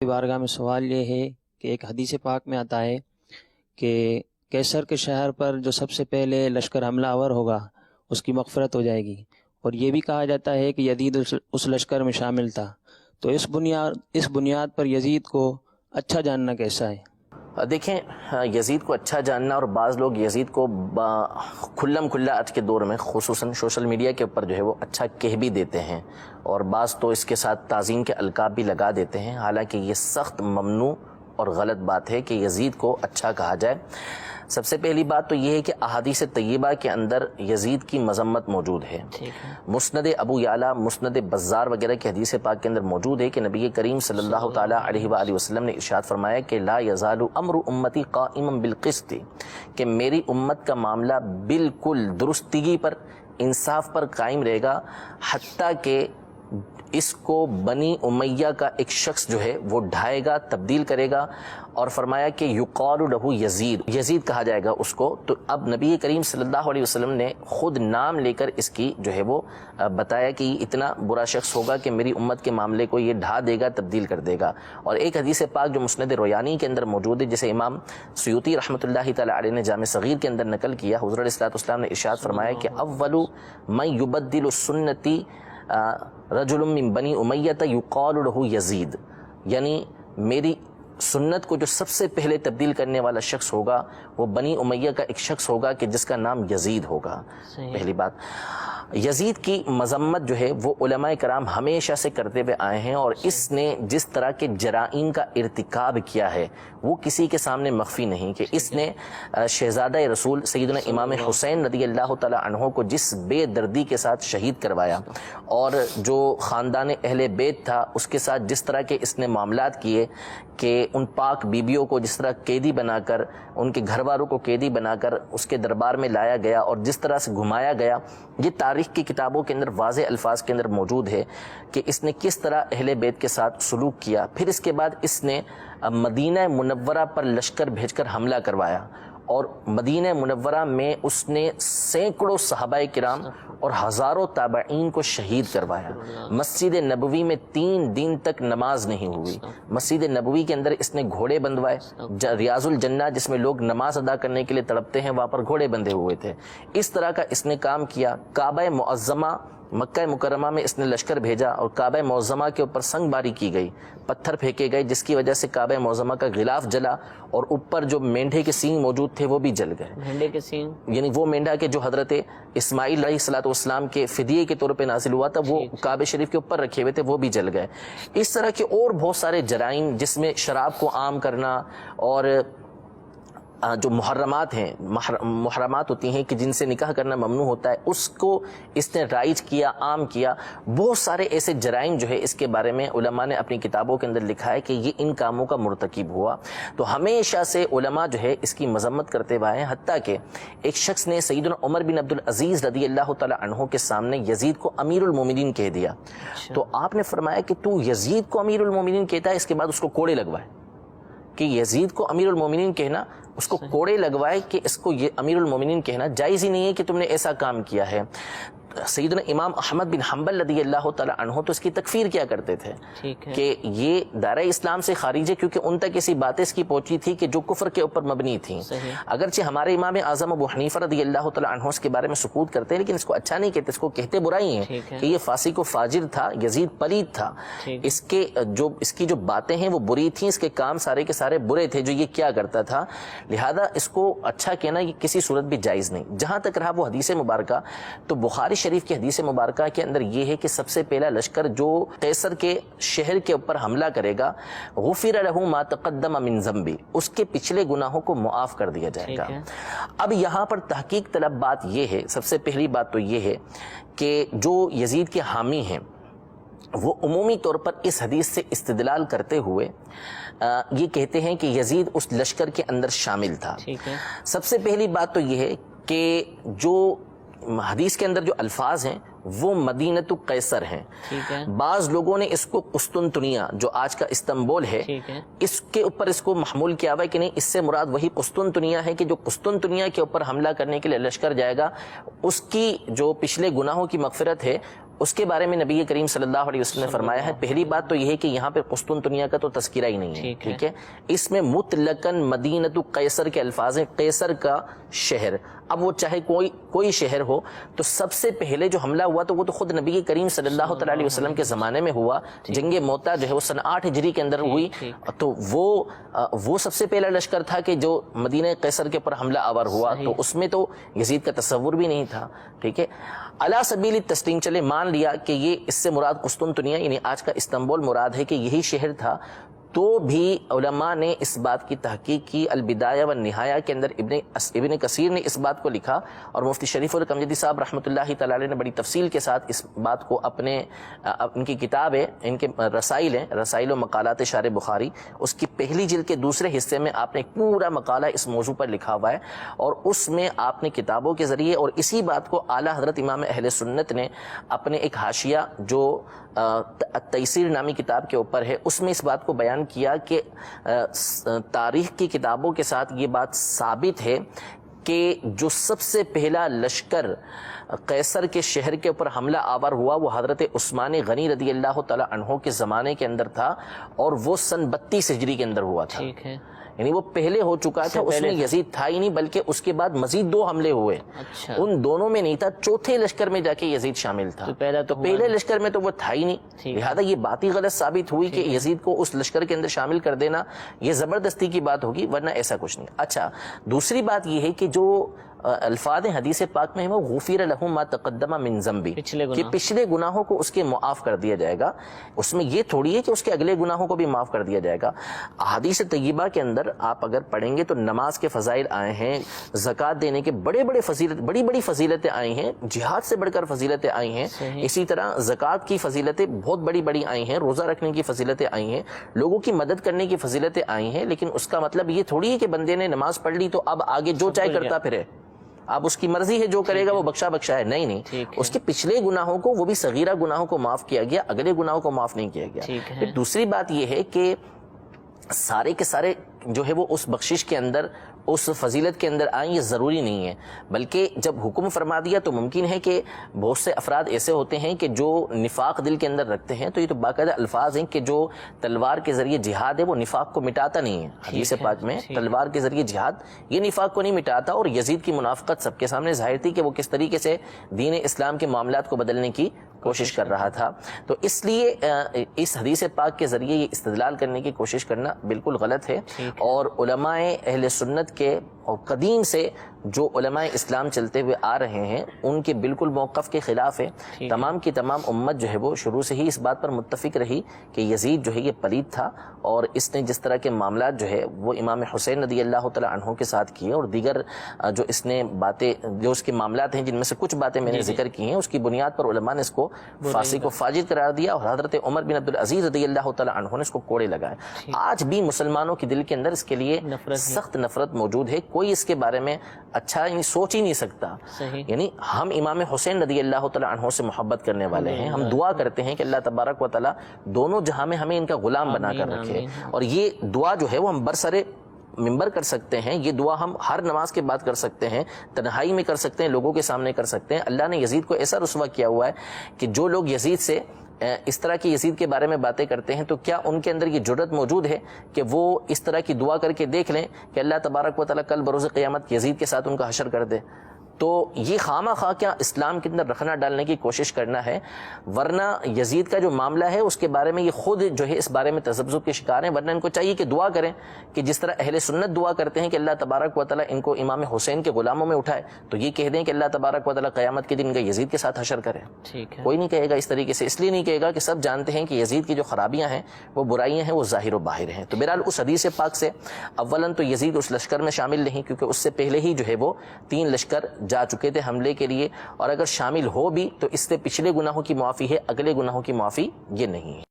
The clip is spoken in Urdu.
بارگاہ میں سوال یہ ہے کہ ایک حدیث پاک میں آتا ہے کہ کیسر کے شہر پر جو سب سے پہلے لشکر حملہ آور ہوگا اس کی مغفرت ہو جائے گی، اور یہ بھی کہا جاتا ہے کہ یزید اس لشکر میں شامل تھا۔ تو اس بنیاد پر یزید کو اچھا جاننا کیسا ہے؟ دیکھیں، یزید کو اچھا جاننا، اور بعض لوگ یزید کو کھلم کھلا آج کے دور میں خصوصاً سوشل میڈیا کے اوپر جو ہے وہ اچھا کہہ بھی دیتے ہیں، اور بعض تو اس کے ساتھ تعظیم کے القاب بھی لگا دیتے ہیں، حالانکہ یہ سخت ممنوع اور غلط بات ہے کہ یزید کو اچھا کہا جائے۔ سب سے پہلی بات تو یہ ہے کہ احادیث طیبہ کے اندر یزید کی مذمت موجود ہے۔ مسند ابو یعلا، مسند بزار وغیرہ کی حدیث پاک کے اندر موجود ہے کہ نبی کریم صلی اللہ تعالی علیہ وآلہ وسلم نے ارشاد فرمایا کہ لا یزال امر امتی قائما بالقسط، کہ میری امت کا معاملہ بالکل درستگی پر، انصاف پر قائم رہے گا، حتیٰ کہ اس کو بنی امیہ کا ایک شخص جو ہے وہ ڈھائے گا، تبدیل کرے گا، اور فرمایا کہ یقال لہ یزید، یزید کہا جائے گا اس کو۔ تو اب نبی کریم صلی اللہ علیہ وسلم نے خود نام لے کر اس کی جو ہے وہ بتایا کہ یہ اتنا برا شخص ہوگا کہ میری امت کے معاملے کو یہ ڈھا دے گا، تبدیل کر دے گا۔ اور ایک حدیث پاک جو مسند رویانی کے اندر موجود ہے، جسے امام سیوطی رحمۃ اللہ تعالی علیہ نے جامع صغیر کے اندر نقل کیا، حضور علیہ الصلوۃ والسلام نے ارشاد فرمایا کہ اول من یبدل سنتی رجل من بنی امیہ یقال لہ یزید، یعنی میری سنت کو جو سب سے پہلے تبدیل کرنے والا شخص ہوگا وہ بنی امیہ کا ایک شخص ہوگا کہ جس کا نام یزید ہوگا۔ پہلی بات، یزید کی مذمت جو ہے وہ علماء کرام ہمیشہ سے کرتے ہوئے آئے ہیں، اور اس نے جس طرح کے جرائم کا ارتکاب کیا ہے وہ کسی کے سامنے مخفی نہیں، کہ اس نے شہزادہ رسول سیدنا امام حسین رضی اللہ تعالی عنہ کو جس بے دردی کے ساتھ شہید کروایا، اور جو خاندان اہل بیت تھا اس کے ساتھ جس طرح کے اس نے معاملات کیے، کہ ان پاک بیبیوں کو جس طرح قیدی بنا کر، ان کے گھر والوں کو قیدی بنا کر اس کے دربار میں لایا گیا اور جس طرح سے گھمایا گیا، یہ تاریخ کی کتابوں کے اندر واضح الفاظ کے اندر موجود ہے کہ اس نے کس طرح اہل بیت کے ساتھ سلوک کیا۔ پھر اس کے بعد اس نے مدینہ منورہ پر لشکر بھیج کر حملہ کروایا، اور مدینہ منورہ میں اس نے سینکڑوں صحابہ کرام اور ہزاروں تابعین کو شہید کروایا۔ مسجد نبوی میں 3 دن تک نماز نہیں ہوئی، مسجد نبوی کے اندر اس نے گھوڑے بندھوائے، ریاض الجنہ جس میں لوگ نماز ادا کرنے کے لیے تڑپتے ہیں وہاں پر گھوڑے بندھے ہوئے تھے۔ اس طرح کا اس نے کام کیا۔ کعبہ معظمہ مکہ مکرمہ میں اس نے لشکر بھیجا، اور کعبہ معظمہ کے اوپر سنگ باری کی گئی، پتھر پھینکے گئے، جس کی وجہ سے کعبہ معظمہ کا غلاف جلا، اور اوپر جو مینڈھے کے سینگ موجود تھے وہ بھی جل گئے۔ مینڈھے کے سینگ یعنی وہ مینڈھا کے جو حضرت اسماعیل علیہ الصلوۃ والسلام کے فدیے کے طور پہ نازل ہوا تھا، وہ کعبہ شریف کے اوپر رکھے ہوئے تھے، وہ بھی جل گئے۔ اس طرح کے اور بہت سارے جرائم، جس میں شراب کو عام کرنا، اور جو محرمات ہیں، محرمات ہوتی ہیں کہ جن سے نکاح کرنا ممنوع ہوتا ہے، اس کو اس نے رائج کیا، عام کیا۔ بہت سارے ایسے جرائم جو ہے اس کے بارے میں علماء نے اپنی کتابوں کے اندر لکھا ہے کہ یہ ان کاموں کا مرتکب ہوا۔ تو ہمیشہ سے علماء جو ہے اس کی مذمت کرتے ہوئے ہیں، حتیٰ کہ ایک شخص نے سیدنا عمر بن عبد العزیز رضی اللہ تعالی عنہ کے سامنے یزید کو امیر المومنین کہہ دیا۔ تو آپ نے فرمایا کہ تو یزید کو امیر المومنین کہتا ہے، اس کے بعد اس کو کوڑے لگوائے، کہ یزید کو امیر المومنین کہنا، اس کو کوڑے لگوائے کہ اس کو یہ امیر المومنین کہنا جائز ہی نہیں ہے کہ تم نے ایسا کام کیا ہے۔ سیدنا امام احمد بن حنبل رضی اللہ تعالی عنہ تو اس کی تکفیر کیا کرتے تھے کہ یہ دائرہ اسلام سے خارج ہے، کیونکہ ان تک ایسی باتیں اس کی پہنچی تھی کہ جو کفر کے اوپر مبنی تھیں۔ اگرچہ ہمارے امام اعظم ابو حنیفہ رضی اللہ تعالی عنہ اس کے بارے میں سکوت کرتے ہیں، لیکن اس کو اچھا نہیں کہتے، اس کو کہتے برائی ہیں کہ یہ فاسق و فاجر تھا، یزید پلید تھا، اس کی جو باتیں ہیں وہ بری تھیں، اس کے کام سارے کے سارے برے تھے جو یہ کیا کرتا تھا، لہذا اس کو اچھا کہنا یہ کسی صورت بھی جائز نہیں۔ جہاں تک رہا وہ حدیث مبارکہ، تو بخاری شریف کی حدیث مبارکہ کے اندر یہ ہے کہ سب سے پہلا لشکر جو قیصر کے شہر کے اوپر حملہ کرے گا، غفر لہ ما تقدم من ذنبی، اس کے پچھلے گناہوں کو معاف کر دیا جائے گا۔ اب یہاں پر تحقیق طلب بات یہ ہے، سب سے پہلی بات تو یہ ہے کہ جو یزید کے حامی ہیں وہ عمومی طور پر اس حدیث سے استدلال کرتے ہوئے یہ کہتے ہیں کہ یزید اس لشکر کے اندر شامل تھا۔ سب سے پہلی بات تو یہ ہے کہ جو حدیث کے اندر جو الفاظ ہیں وہ مدینۃ قیصر ہیں۔ بعض لوگوں نے اس کو قسطنطنیہ جو آج کا استنبول ہے اس کے اوپر اس کو محمول کیا ہوا ہے کہ نہیں، اس سے مراد وہی قسطنطنیہ ہے کہ جو قسطنطنیہ کے اوپر حملہ کرنے کے لیے لشکر جائے گا، اس کی جو پچھلے گناہوں کی مغفرت ہے اس کے بارے میں نبی کریم صلی اللہ علیہ وسلم نے فرمایا ہے، پہلی بات تو یہ ہے کہ یہاں پہ قسطنطنیہ کا تو تذکرہ ہی نہیں ہے، ٹھیک ہے، اس میں مطلقاً مدینۃ قیصر کے الفاظ ہیں، قیصر کا شہر۔ اب وہ چاہے کوئی شہر ہو، تو سب سے پہلے جو حملہ ہوا تو وہ تو خود نبی کریم صلی اللہ تعالیٰ علیہ وسلم کے زمانے میں ہوا، جنگ موتا جو ہے وہ سن 8 ہجری کے اندر ہوئی، تو وہ سب سے پہلا لشکر تھا کہ جو مدینہ قیصر کے اوپر حملہ آور ہوا، تو اس میں تو یزید کا تصور بھی نہیں تھا، ٹھیک ہے۔ علی سبیل التسلیم چلے مان لیا کہ یہ اس سے مراد قسطنطنیہ یعنی آج کا استنبول مراد ہے کہ یہی شہر تھا، تو بھی علماء نے اس بات کی تحقیق کی۔ البدایہ والنہایہ کے اندر ابن کثیر نے اس بات کو لکھا، اور مفتی شریف الکمجدی صاحب رحمۃ اللہ تعالی علیہ نے بڑی تفصیل کے ساتھ اس بات کو ان کی کتاب ہے، ان کے رسائل ہیں، رسائل و مقالات شارح بخاری، اس کی پہلی جلد کے دوسرے حصے میں آپ نے ایک پورا مقالہ اس موضوع پر لکھا ہوا ہے، اور اس میں آپ نے کتابوں کے ذریعے اور اسی بات کو اعلیٰ حضرت امام اہل سنت نے اپنے ایک حاشیہ جو تیسیر نامی کتاب کے اوپر ہے، اس میں اس بات کو بیان کیا کہ تاریخ کی کتابوں کے ساتھ یہ بات ثابت ہے کہ جو سب سے پہلا لشکر قیصر کے شہر کے اوپر حملہ آور ہوا وہ حضرت عثمان غنی رضی اللہ تعالی عنہ کے زمانے کے اندر تھا، اور وہ سن 32 ہجری کے اندر ہوا تھا، ٹھیک ہے، یعنی وہ پہلے ہو چکا تھا، اس میں یزید تھا ہی نہیں، بلکہ اس کے بعد مزید 2 حملے ہوئے، ان دونوں میں نہیں تھا، چوتھے لشکر میں جا کے یزید شامل تھا، تو پہلے لشکر میں تو وہ تھا ہی نہیں، لہذا یہ بات ہی غلط ثابت ہوئی کہ یزید کو اس لشکر کے اندر شامل کر دینا یہ زبردستی کی بات ہوگی، ورنہ ایسا کچھ نہیں۔ اچھا، دوسری بات یہ ہے کہ جو الفاظ حدیث پاک میں وہ غفر لہم ما تقدم من ذنبی، کہ پچھلے گناہوں کو اس کے معاف کر دیا جائے گا، اس میں یہ تھوڑی ہے کہ اس کے اگلے گناہوں کو بھی معاف کر دیا جائے گا۔ احادیث طیبہ کے اندر آپ اگر پڑھیں گے تو نماز کے فضائل آئے ہیں، زکوٰۃ دینے کے بڑی بڑی فضیلتیں آئی ہیں، جہاد سے بڑھ کر فضیلتیں آئی ہیں، اسی طرح زکوٰۃ کی فضیلتیں بہت بڑی آئی ہیں، روزہ رکھنے کی فضیلتیں آئی ہیں، لوگوں کی مدد کرنے کی فضیلتیں آئی ہیں، لیکن اس کا مطلب یہ تھوڑی ہے کہ بندے نے نماز پڑھ لی تو اب آگے جو چاہے کرتا پھرے، اب اس کی مرضی ہے، جو کرے گا وہ بخشا ہے، نہیں، اس کے پچھلے گناہوں کو، وہ بھی صغیرہ گناہوں کو معاف کیا گیا، اگلے گناہوں کو معاف نہیں کیا گیا۔ پھر دوسری بات یہ ہے کہ سارے کے سارے جو ہے وہ اس بخشش کے اندر، اس فضیلت کے اندر آئیں، یہ ضروری نہیں ہے، بلکہ جب حکم فرما دیا تو ممکن ہے کہ بہت سے افراد ایسے ہوتے ہیں کہ جو نفاق دل کے اندر رکھتے ہیں، تو یہ تو باقاعدہ الفاظ ہیں کہ جو تلوار کے ذریعے جہاد ہے وہ نفاق کو مٹاتا نہیں ہے، حدیث پاک میں تلوار کے ذریعے جہاد یہ نفاق کو نہیں مٹاتا، اور یزید کی منافقت سب کے سامنے ظاہر تھی کہ وہ کس طریقے سے دین اسلام کے معاملات کو بدلنے کی کوشش کر رہا تھا، تو اس لیے اس حدیث پاک کے ذریعے یہ استدلال کرنے کی کوشش کرنا بالکل غلط ہے، اور علماء اہل سنت کے اور قدیم سے جو علماء اسلام چلتے ہوئے آ رہے ہیں ان کے بالکل موقف کے خلاف ہے۔ تمام کی تمام امت جو ہے وہ شروع سے ہی اس بات پر متفق رہی کہ یزید جو ہے یہ پلید تھا، اور اس نے جس طرح کے معاملات جو ہے وہ امام حسین رضی اللہ تعالی عنہ کے ساتھ کیے، اور دیگر جو اس نے باتیں، جو اس کے معاملات ہیں جن میں سے کچھ باتیں میں نے ذکر کی ہیں، اس کی بنیاد پر علماء نے اس کو فاسق و فاجر قرار دیا، اور حضرت عمر بن عبدالعزیز رضی اللہ تعالی عنہ نے اس کو کوڑے لگائے۔ آج بھی مسلمانوں کے دل کے اندر اس کے لیے سخت نفرت موجود ہے، کوئی اس کے بارے میں اچھا یعنی سوچ ہی نہیں سکتا، یعنی ہم امام حسین رضی اللہ تعالی عنہ سے محبت کرنے والے ہیں، ہم دعا کرتے ہیں کہ اللہ تبارک و تعالی دونوں جہاں میں ہمیں ان کا غلام بنا کر رکھے، اور یہ دعا جو ہے وہ ہم برسرے ممبر کر سکتے ہیں، یہ دعا ہم ہر نماز کے بعد کر سکتے ہیں، تنہائی میں کر سکتے ہیں، لوگوں کے سامنے کر سکتے ہیں۔ اللہ نے یزید کو ایسا رسوا کیا ہوا ہے کہ جو لوگ یزید سے اس طرح کی یزید کے بارے میں باتیں کرتے ہیں، تو کیا ان کے اندر یہ جرت موجود ہے کہ وہ اس طرح کی دعا کر کے دیکھ لیں کہ اللہ تبارک و تعالیٰ کل بروز قیامت یزید کے ساتھ ان کا حشر کر دے؟ تو یہ خامہ خواہ کیا اسلام کے اندر رکھنا ڈالنے کی کوشش کرنا ہے، ورنہ یزید کا جو معاملہ ہے اس کے بارے میں یہ خود جو ہے اس بارے میں تذبذب کے شکار ہیں، ورنہ ان کو چاہیے کہ دعا کریں کہ جس طرح اہل سنت دعا کرتے ہیں کہ اللہ تبارک و تعالیٰ ان کو امام حسین کے غلاموں میں اٹھائے، تو یہ کہہ دیں کہ اللہ تبارک و تعالیٰ قیامت کے دن کا یزید کے ساتھ حشر کرے۔ کوئی نہیں کہے گا اس طریقے سے، اس لیے نہیں کہے گا کہ سب جانتے ہیں کہ یزید کی جو خرابیاں ہیں، وہ برائیاں ہیں، وہ ظاہر و باہر ہیں۔ تو بہرحال اس حدیث پاک سے اولاً تو یزید اس لشکر میں شامل نہیں، کیونکہ اس سے پہلے ہی جو ہے وہ 3 لشکر جا چکے تھے حملے کے لیے، اور اگر شامل ہو بھی تو اس سے پچھلے گناہوں کی معافی ہے، اگلے گناہوں کی معافی یہ نہیں ہے۔